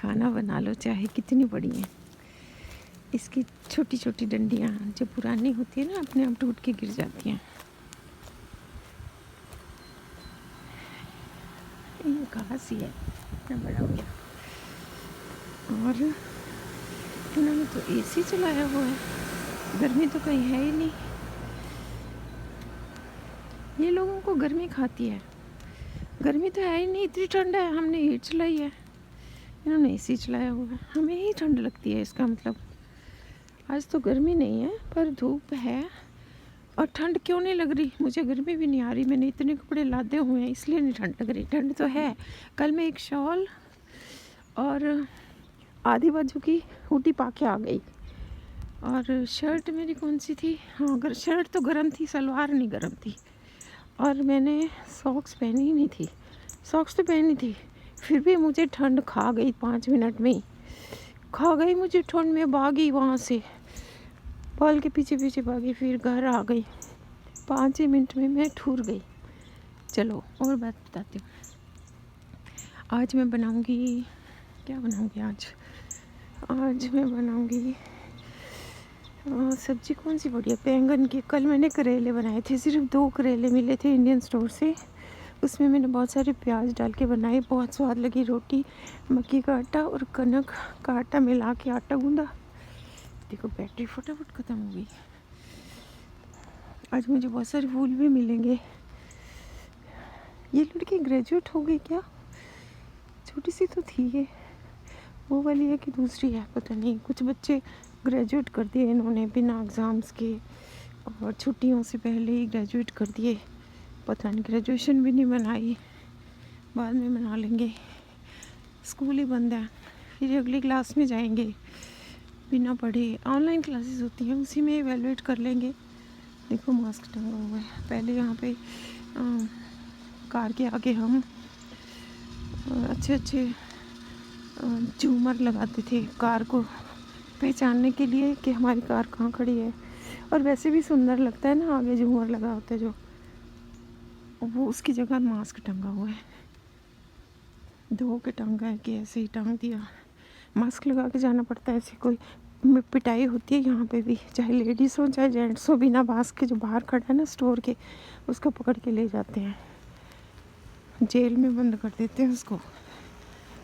खाना बना लो चाहे कितनी बड़ी है, इसकी छोटी छोटी डंडियाँ जो पुरानी होती है ना अपने आप टूट के गिर जाती हैं। ये घास ही है, इतना बड़ा हो गया। और उन्होंने तो एसी चलाया हुआ है, गर्मी तो कहीं है ही नहीं। ये लोगों को गर्मी खाती है, गर्मी तो है ही नहीं, इतनी ठंड है, हमने हीट चलाई है, इन्होंने एसी चलाया हुआ है, हमें ही ठंड लगती है। इसका मतलब आज तो गर्मी नहीं है पर धूप है। और ठंड क्यों नहीं लग रही, मुझे गर्मी भी नहीं आ रही, मैंने इतने कपड़े लादे हुए हैं इसलिए नहीं ठंड लग रही। ठंड तो है। कल मैं एक शॉल और आधी बाजू की हुडी पा के आ गई। और शर्ट मेरी कौन सी थी, हाँ अगर शर्ट तो गर्म थी, सलवार नहीं गर्म थी। और मैंने सॉक्स पहनी ही नहीं थी, सॉक्स तो पहनी थी, फिर भी मुझे ठंड खा गई। 5 मिनट में ही खा गई मुझे ठंड। में भागी वहाँ से, बॉल के पीछे पीछे भागी, फिर घर आ गई। 5 ही मिनट में मैं ठूर गई। चलो और बात बताती हूँ। आज मैं बनाऊँगी, क्या बनाऊँगी आज मैं बनाऊँगी सब्जी कौन सी बढ़िया, बैंगन की। कल मैंने करेले बनाए थे, सिर्फ 2 करेले मिले थे इंडियन स्टोर से, उसमें मैंने बहुत सारे प्याज डाल के बनाई, बहुत स्वाद लगी। रोटी मक्की का आटा और कनक का आटा मिला के आटा गूंदा। देखो बैटरी फटाफट ख़त्म हो गई। आज मुझे बहुत सारे फूल भी मिलेंगे। ये लड़की ग्रेजुएट हो गई क्या, छोटी सी तो थी ये, वो वाली है कि दूसरी है पता नहीं। कुछ बच्चे ग्रेजुएट कर दिए इन्होंने बिना एग्ज़ाम्स के, और छुट्टियों से पहले ही ग्रेजुएट कर दिए। पता नहीं ग्रेजुएशन भी नहीं मनाई, बाद में मना लेंगे। स्कूल ही बंद है, फिर अगली क्लास में जाएंगे बिना पढ़े। ऑनलाइन क्लासेस होती हैं, उसी में एवेलुएट कर लेंगे। देखो मास्क टंगा हुआ है। पहले यहाँ पे कार के आगे हम अच्छे अच्छे झूमर लगाते थे कार को पहचानने के लिए कि हमारी कार कहाँ खड़ी है। और वैसे भी सुंदर लगता है ना, आगे झूमर लगा होता है जो, वो उसकी जगह मास्क टंगा हुआ है। धो के टंगा है कि ऐसे ही टांग दिया। मास्क लगा के जाना पड़ता है, ऐसी कोई पिटाई होती है यहाँ पे भी, चाहे लेडीज़ हो चाहे जेंट्स हो। बिना मास्क के जो बाहर खड़ा है ना स्टोर के, उसको पकड़ के ले जाते हैं, जेल में बंद कर देते हैं उसको।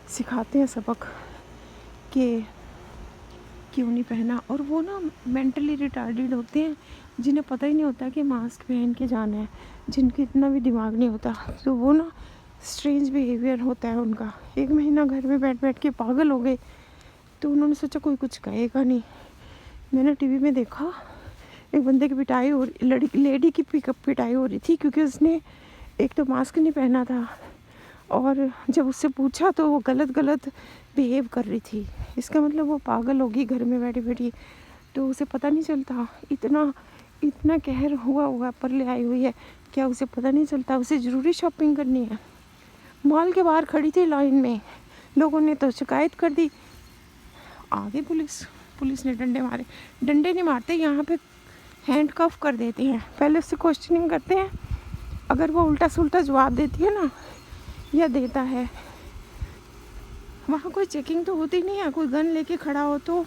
सिखाते हैं सबक कि क्यों नहीं पहना। और वो ना मेंटली रिटार्डेड होते हैं, जिन्हें पता ही नहीं होता कि मास्क पहन के जाना है, जिनके इतना भी दिमाग नहीं होता, तो वो ना स्ट्रेंज बिहेवियर होता है उनका। 1 महीना घर में बैठ बैठ के पागल हो गए, तो उन्होंने सोचा कोई कुछ कहेगा नहीं। मैंने टीवी में देखा एक बंदे की पिटाई हो रही, लेडी की पिटाई हो रही थी, क्योंकि उसने एक तो मास्क नहीं पहना था, और जब उससे पूछा तो वो गलत बिहेव कर रही थी। इसका मतलब वो पागल होगी घर में बैठी बैठी, तो उसे पता नहीं चलता। इतना कहर हुआ पर ले आई हुई है, क्या उसे पता नहीं चलता? उसे ज़रूरी शॉपिंग करनी है। मॉल के बाहर खड़ी थी लाइन में, लोगों ने तो शिकायत कर दी। आगे पुलिस ने डंडे मारे। डंडे नहीं मारते यहाँ पे, हैंड कफ कर देते हैं। पहले उससे क्वेश्चनिंग करते हैं, अगर वो उल्टा सुल्टा जवाब देती है ना या देता है, वहाँ कोई चेकिंग तो होती नहीं है। कोई गन लेके खड़ा हो तो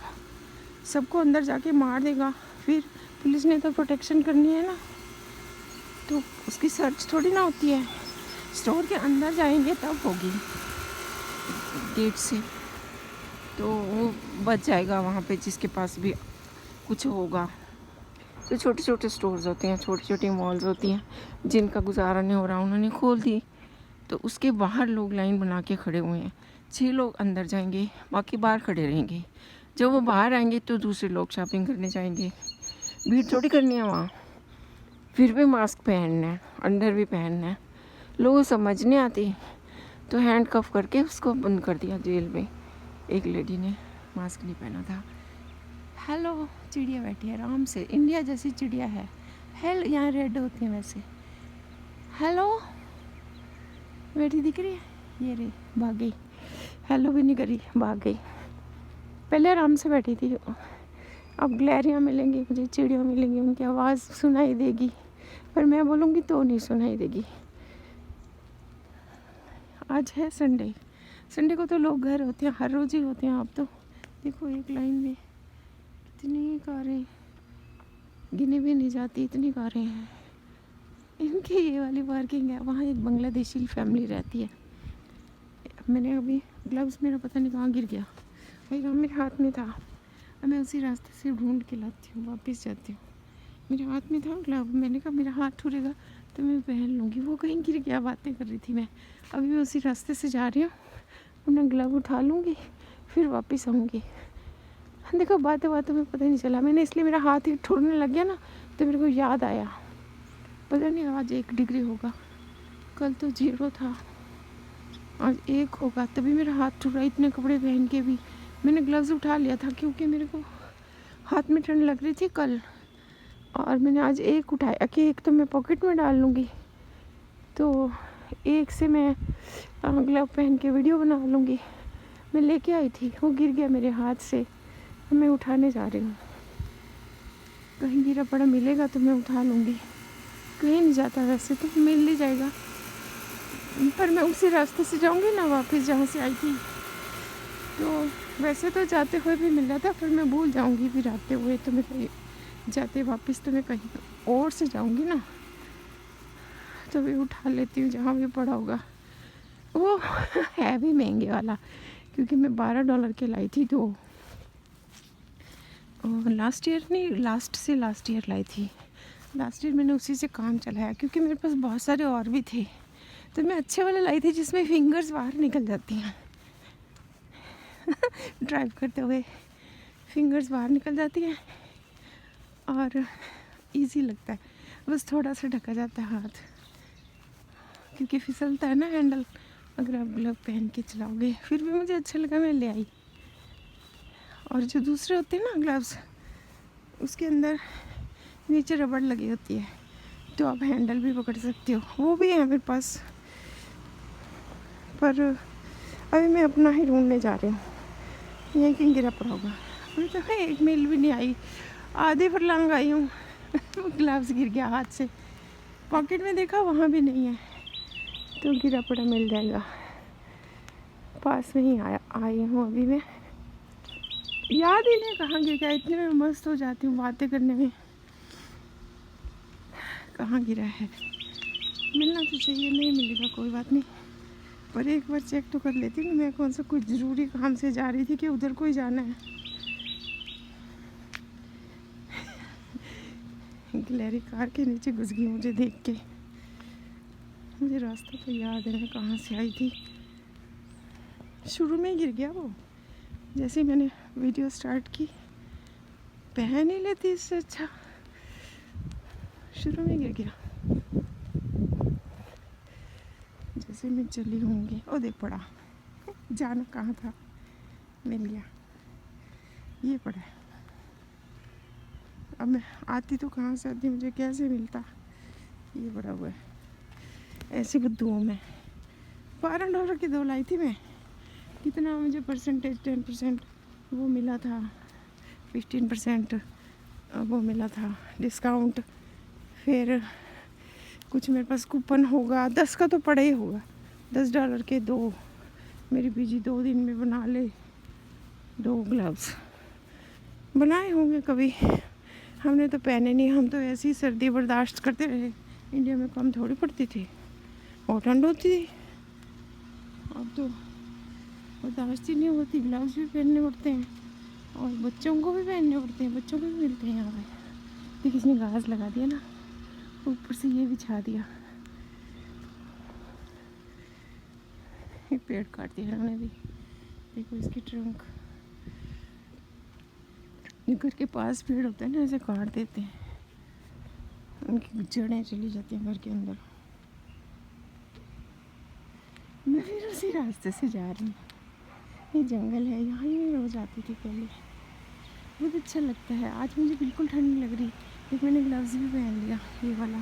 सबको अंदर जाके मार देगा। फिर पुलिस ने तो प्रोटेक्शन करनी है ना, तो उसकी सर्च थोड़ी ना होती है। स्टोर के अंदर जाएंगे तब होगी गेट से, तो वो बच जाएगा वहाँ पे जिसके पास भी कुछ होगा। तो छोटे छोटे स्टोर्स होते हैं, छोटी छोटी मॉल्स होती हैं, जिनका गुजारा नहीं हो रहा उन्होंने खोल दी, तो उसके बाहर लोग लाइन बना के खड़े हुए हैं। 6 लोग अंदर जाएंगे, बाकी बाहर खड़े रहेंगे। जब वो बाहर आएंगे तो दूसरे लोग शॉपिंग करने जाएंगे। भीड़ थोड़ी करनी है वहाँ। फिर भी मास्क पहनना है, अंदर भी पहनना है। लोगों समझ नहीं आती, तो हैंड कफ करके उसको बंद कर दिया जेल में। एक लेडी ने मास्क नहीं पहना था। हेलो, चिड़िया बैठी है आराम से, इंडिया जैसी चिड़िया है। हेल यहाँ रेड होती है वैसे। हेलो बैठी दिख रही है, ये रही, भाग गई। हेलो भी नहीं करी, भाग गई। पहले आराम से बैठी थी। अब ग्लैरियाँ मिलेंगी मुझे, चिड़िया मिलेंगी, उनकी आवाज़ सुनाई देगी, पर मैं बोलूँगी तो नहीं सुनाई देगी। आज है संडे, संडे को तो लोग घर होते हैं, हर रोज़ ही होते हैं। आप तो देखो एक लाइन में कितनी कारें, गिने भी नहीं जाती, इतनी कारें हैं। इनकी ये वाली पार्किंग है, वहाँ एक बांग्लादेशी फैमिली रहती है। मैंने अभी ग्लव्स मेरा पता नहीं कहाँ गिर गया, भाई मेरे हाथ में था। अब मैं उसी रास्ते से ढूंढ के लाती हूँ, वापस जाती हूँ। मेरे हाथ में था ग्लव, मैंने कहा मेरा हाथ ठुरेगा तो मैं पहन लूँगी। वो कहीं गिर गया, बातें कर रही थी मैं। अभी मैं उसी रास्ते से जा रही हूँ, अपना ग्लव उठा लूँगी, फिर वापस आऊँगी। देखो बातें बातों में पता नहीं चला, मैंने इसलिए मेरा हाथ ही ठुरने लग गया ना, तो मेरे को याद आया पता नहीं आज 1 डिग्री होगा, कल तो 0 था, आज 1 होगा, तभी मेरा हाथ ठुरा। इतने कपड़े पहन के भी मैंने ग्लव्स उठा लिया था क्योंकि मेरे को हाथ में ठंड लग रही थी कल, और मैंने आज 1 उठाया कि 1 तो मैं पॉकेट में डाल लूँगी, तो 1 से मैं ग्लव पहन के वीडियो बना लूँगी। मैं लेके आई थी, वो गिर गया मेरे हाथ से, तो मैं उठाने जा रही हूँ। कहीं गिरा पड़ा मिलेगा तो मैं उठा लूँगी, कहीं नहीं जाता वैसे तो, मिल ही जाएगा। पर मैं उसी रास्ते से जाऊँगी ना वापस जहाँ से आई थी, तो वैसे तो जाते हुए भी मिल रहा था, पर मैं भूल जाऊँगी फिर आते हुए, तो मैं कहीं जाते वापस तो मैं कहीं और से जाऊँगी ना, तो भी उठा लेती हूँ जहाँ भी पड़ा होगा। वो है भी महंगे वाला, क्योंकि मैं $12 के लाई थी, तो लास्ट ईयर नहीं, लास्ट ईयर लाई थी। लास्ट ईयर मैंने उसी से काम चलाया, क्योंकि मेरे पास बहुत सारे और भी थे, तो मैं अच्छे वाले लाई थी जिसमें फिंगर्स बाहर निकल जाती हैं। ड्राइव करते हुए फिंगर्स बाहर निकल जाती हैं और इजी लगता है, बस थोड़ा सा ढका जाता है हाथ, क्योंकि फिसलता है ना हैंडल अगर आप ग्लव पहन के चलाओगे। फिर भी मुझे अच्छा लगा, मैं ले आई। और जो दूसरे होते हैं ना ग्लव्स, उसके अंदर नीचे रबड़ लगी होती है, तो आप हैंडल भी पकड़ सकते हो, वो भी है मेरे पास। पर अभी मैं अपना ही ढूंढने जा रही हूँ, यहीं कहीं गिरा पड़ा होगा। अभी तक 1 मील भी नहीं आई, आधे फरलांग आई हूँ। ग्लव्स गिर गया हाथ से, पॉकेट में देखा वहाँ भी नहीं है, तो गिरा पड़ा मिल जाएगा। पास में ही आई हूँ अभी मैं, याद ही नहीं कहाँ गिर गया, इतने में मस्त हो जाती हूँ बातें करने में। कहाँ गिरा है, मिलना तो चाहिए, नहीं मिलेगा कोई बात नहीं, पर एक बार चेक तो कर लेती हूँ। मैं कौन सा कुछ ज़रूरी काम से जा रही थी कि उधर को ही जाना है। गिलहरी कार के नीचे घुस गई मुझे देख के। मुझे रास्ता तो याद है, मैं कहाँ से आई थी। शुरू में गिर गया वो, जैसे ही मैंने वीडियो स्टार्ट की। पहन ही लेती इससे अच्छा, शुरू में गिर गया। जैसे मैं चली होंगी, ओ देख पड़ा, जाना कहाँ था, मिल गया, ये पड़ा है। अब मैं आती तो कहाँ से आती, मुझे कैसे मिलता, ये पड़ा हुआ है। ऐसे बुद्धुओं में $12 की 2 लाई थी मैं। कितना मुझे परसेंटेज, 10% वो मिला था, 15% वो मिला था डिस्काउंट। फिर कुछ मेरे पास कूपन होगा, 10 का तो पड़ा ही होगा, $10 के 2। मेरी बीजी 2 दिन में बना ले 2 ग्लव्स। बनाए होंगे कभी, हमने तो पहने नहीं, हम तो ऐसी ही सर्दी बर्दाश्त करते रहे। इंडिया में कम थोड़ी पड़ती थी और ठंड होती थी, अब तो बर्दाश्त ही नहीं होती। ग्लव्स भी पहनने पड़ते हैं और बच्चों को भी पहनने पड़ते हैं, बच्चों को भी मिलते हैं यहाँ पे। तो किसी ने घास लगा दिया ना, ऊपर से ये बिछा दिया, ये पेड़ काट दिया उन्होंने भी। देखो इसकी ट्रंक, घर के पास पेड़ होता है ना, ऐसे काट देते हैं, उनकी जड़ें चली जाती हैं घर के अंदर। मैं फिर उसी रास्ते से जा रही हूँ, ये जंगल है, यहाँ ही रोज आती थी पहले, बहुत अच्छा लगता है। आज मुझे बिल्कुल ठंड नहीं लग रही, एक मैंने ग्लव्स भी पहन लिया, ये वाला,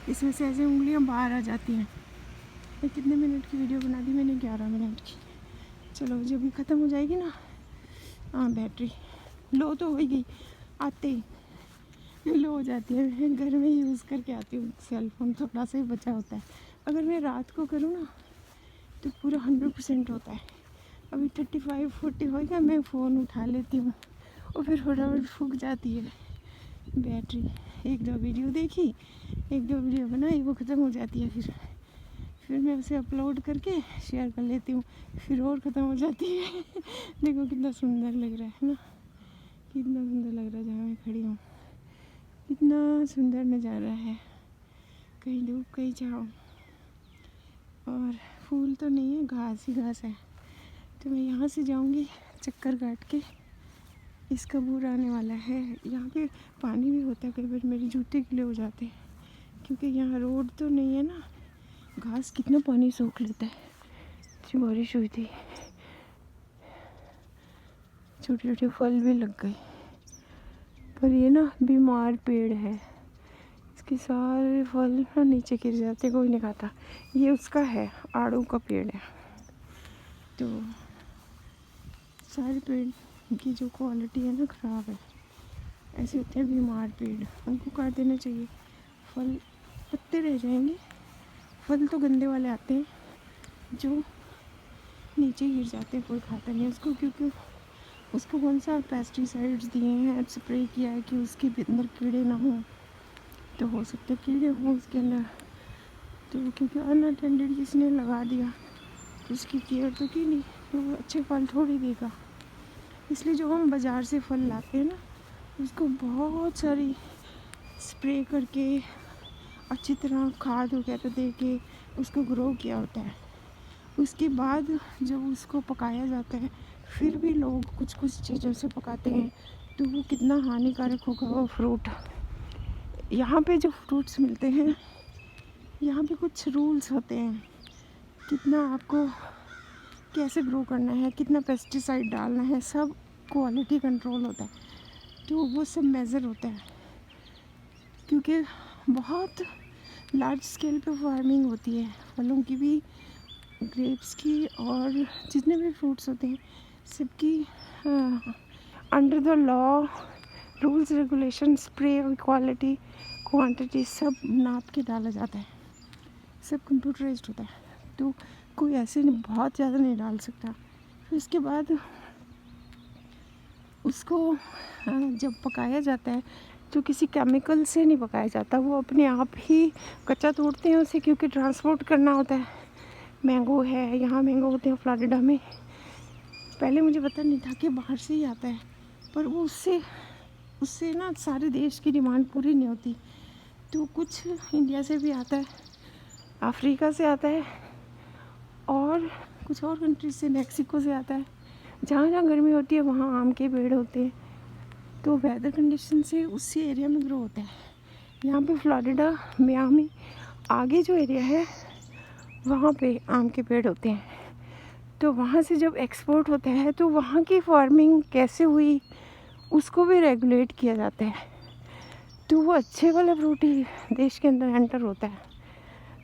इसमें से ऐसे उंगलियाँ बाहर आ जाती हैं। मैं कितने मिनट की वीडियो बना दी मैंने, 11 मिनट की। चलो जब भी ख़त्म हो जाएगी ना, हाँ बैटरी लो तो हो ही गई, आते ही लो हो जाती है। मैं घर में यूज़ करके आती हूँ, सेल फोन थोड़ा सा ही बचा होता है। अगर मैं रात को करूँ ना तो पूरा 100% होता है, अभी 35-40 हो गया, मैं फ़ोन उठा लेती हूँ और फिर फटाफट फूक जाती है बैटरी। 1-2 वीडियो देखी, 1-2 वीडियो बनाई, वो ख़त्म हो जाती है। फिर मैं उसे अपलोड करके शेयर कर लेती हूँ, फिर और ख़त्म हो जाती है। देखो कितना सुंदर लग रहा है ना, कितना सुंदर लग रहा है जहाँ मैं खड़ी हूँ, कितना सुंदर नज़ारा है। कहीं धूप कहीं छाँव, और फूल तो नहीं है, घास ही घास है। तो मैं यहाँ से जाऊँगी चक्कर काट के, इसका बूर आने वाला है। यहाँ पे पानी भी होता है, कई बार मेरे जूते गीले हो जाते हैं क्योंकि यहाँ रोड तो नहीं है ना। घास कितना पानी सोख लेता है। अच्छी बारिश हुई थी, छोटे छोटे फल भी लग गए, पर ये ना बीमार पेड़ है, इसके सारे फल ना नीचे गिर जाते, कोई नहीं खाता। ये उसका है, आड़ू का पेड़ है। तो सारे पेड़ की जो क्वालिटी है ना ख़राब है, ऐसे होते हैं बीमार पेड़, उनको काट देना चाहिए। फल पत्ते रह जाएंगे, फल तो गंदे वाले आते हैं जो नीचे गिर जाते हैं, कोई खाता नहीं उसको, क्योंकि उसको कौन सा पेस्टिसाइड्स दिए हैं, स्प्रे किया है कि उसके अंदर कीड़े ना हों। तो हो सकते कीड़े हों उसके अंदर, तो क्योंकि अनअटेंडेड किसने लगा दिया, तो उसकी केयर तो की नहीं, तो वो अच्छे फल थोड़ी देगा। इसलिए जो हम बाज़ार से फल लाते हैं ना, उसको बहुत सारी स्प्रे करके अच्छी तरह खाद वगैरह दे के उसको ग्रो किया होता है। उसके बाद जब उसको पकाया जाता है, फिर भी लोग कुछ कुछ चीज़ों से पकाते हैं, तो वो कितना हानिकारक होगा वो फ्रूट। यहाँ पे जो फ्रूट्स मिलते हैं, यहाँ पे कुछ रूल्स होते हैं, कितना आपको कैसे ग्रो करना है, कितना पेस्टिसाइड डालना है, सब क्वालिटी कंट्रोल होता है। तो वो सब मेज़र होता है, क्योंकि बहुत लार्ज स्केल पे फार्मिंग होती है फलों की भी, ग्रेप्स की, और जितने भी फ्रूट्स होते हैं सबकी under the law rules regulation, spray quality quantity सब नाप के डाला जाता है, सब कंप्यूटराइज्ड होता है। तो कोई ऐसे नहीं, बहुत ज़्यादा नहीं डाल सकता। फिर उसके बाद उसको जब पकाया जाता है तो किसी केमिकल से नहीं पकाया जाता, वो अपने आप ही कच्चा तोड़ते हैं उसे, क्योंकि ट्रांसपोर्ट करना होता है। मैंगो है, यहाँ मैंगो होते हैं फ्लोरिडा में, पहले मुझे पता नहीं था कि बाहर से ही आता है, पर वो उससे ना सारे देश की डिमांड पूरी नहीं होती, तो कुछ इंडिया से भी आता है, अफ्रीका से आता है, और कुछ और कंट्री से, मैक्सिको से आता है। जहाँ जहाँ गर्मी होती है वहाँ आम के पेड़ होते हैं, तो वेदर कंडीशन से उसी एरिया में ग्रो होता है। यहाँ पे फ्लोरिडा, मियामी आगे जो एरिया है वहाँ पे आम के पेड़ होते हैं। तो वहाँ से जब एक्सपोर्ट होता है तो वहाँ की फार्मिंग कैसे हुई उसको भी रेगुलेट किया जाता है, तो वो अच्छे वाला फ्रूट ही देश के अंदर एंटर होता है।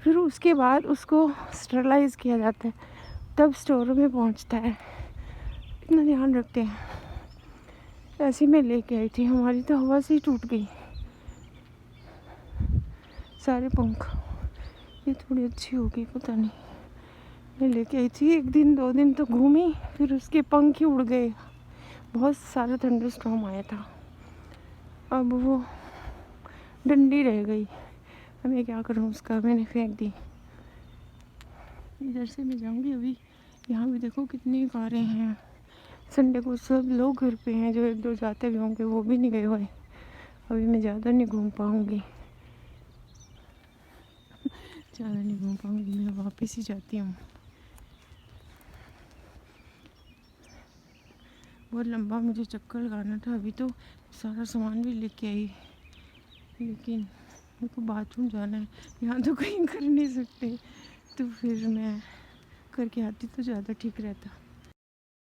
फिर उसके बाद उसको स्टरलाइज किया जाता है, तब स्टोरों में पहुँचता है। इतना ध्यान रखते हैं। ऐसे मैं लेके आई थी, हमारी तो हवा से ही टूट गई सारे पंख। ये थोड़ी अच्छी हो गई, पता नहीं, मैं लेके आई थी 1 दिन 2 दिन तो घूमी, फिर उसके पंख ही उड़ गए, बहुत सारा थंडर स्टॉर्म आया था। अब वो डंडी रह गई, अब मैं क्या करूँ उसका, मैंने फेंक दी। इधर से मैं जाऊँगी अभी, यहाँ भी देखो कितनी कारें हैं। संडे को सब लोग घर पे हैं, जो 1-2 जाते भी होंगे वो भी नहीं गए हुए। अभी मैं ज़्यादा नहीं घूम पाऊँगी, मैं वापस ही जाती हूँ। बहुत लंबा मुझे चक्कर लगाना था, अभी तो सारा सामान भी लेके आई, लेकिन मेरे को बाथरूम जाना है, यहाँ तो कहीं कर नहीं सकते, तो फिर मैं करके आती तो ज़्यादा ठीक रहता।